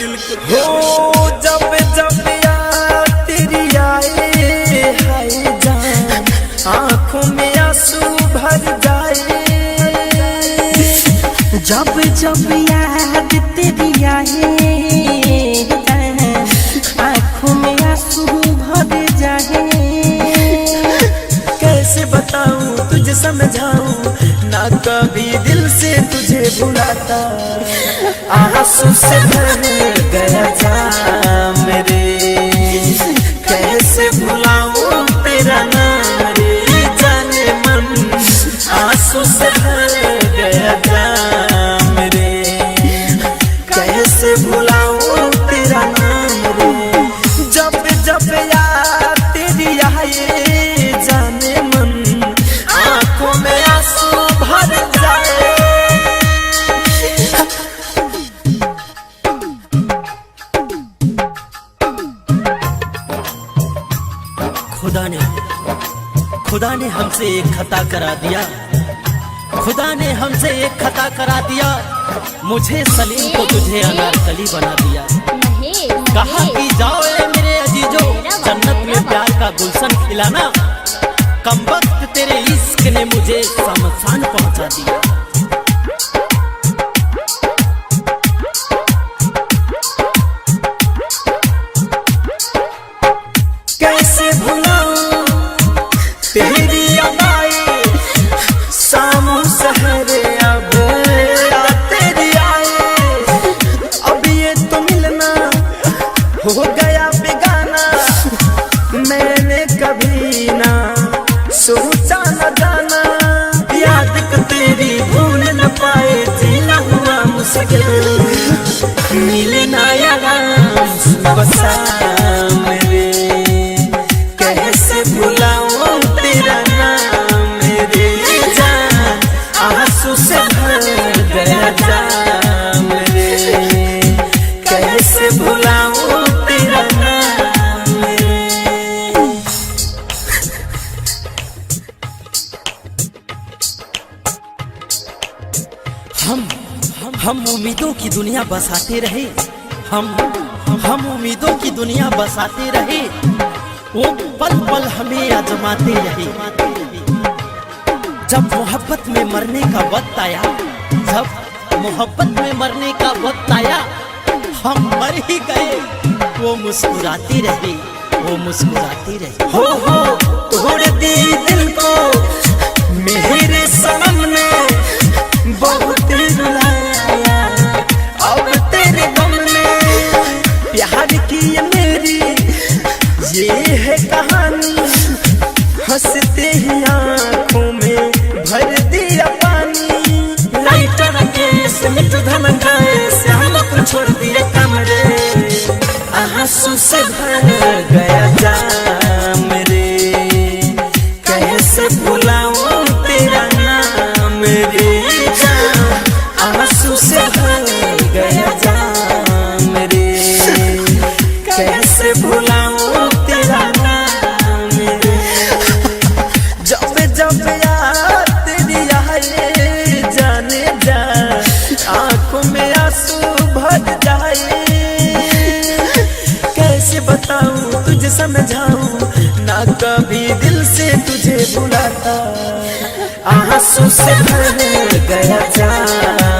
दिल को हो। जब जब याद तेरी आए हाय जान, आँखों में आंसू भर जाए। जब जब याद तेरी आए आँखों में आंसू भर जाए। कैसे बताऊं तुझे समझाऊं, ना कभी दिल से तुझे भुलाता। आंसू से भर गया जाम रे, कैसे भुलाऊं तेरा नाम रे जाने मन। आंसू से भर गया जाम रे, कैसे भुलाऊं तेरा नाम रे। जब जब याद तेरी आए जाने मन, आंखों में आंसू भर जाए। खुदा ने हमसे एक खता करा दिया, खुदा ने हमसे एक खता करा दिया। मुझे सलीम को तुझे अनारकली बना दिया। कहा कि जाओ ए मेरे अजीजो, जन्नत में प्यार का गुलशन खिलाना। कमबख्त तेरे इश्क ने मुझे शमशान पहुंचा दिया। कैसे भुलाऊं तेरी अदाएं, शामों सहरे अब तेरी आए। अब ये तो मिलना हो गया बेगाना, मैंने कभी ना सोचा न जाना। याद को तेरी भूल न पाए, जीना हुआ मुश्किल, मिले ना यार सुबह शाम रे। कैसे भुलाऊं तेरा नाम रे जान, आंसू से भर गया जाम रे। कैसे भुलाऊं तेरा नाम रे। हम उम्मीदों की दुनिया बसाते रहे, हम उम्मीदों की दुनिया बसाते रहे। वो पल पल हमें आजमाते रहे। जब मोहब्बत में मरने का वक्त आया, जब मोहब्बत में मरने का वक्त आया, हम मर ही गए। वो मुस्कुराते रहे, वो मुस्कुराते रहे। हो तोड़ दी दिल को मेरे सनम ने, बहुत रुलाया अब तेरे गम में। प्यार की ये मेरी ये है कहानी, हंसते ही आँखों में भर दिया पानी। लाइटर केस मिट धमकाए, श्याम को छोड़ दिए कमरे। आंसू से भर गया जाम रे, कैसे भुलाऊं तेरा नाम रे जान। आंसू से भर गया जाम रे, कैसे भुलाऊं तेरा नाम रे। जब जब याद तेरी आए जाने जा, आंखों में आंसू भर जाए। कैसे बताऊं तुझे समझाऊं, ना कभी दिल से तुझे भुलाता। आंसू से भर गया जाम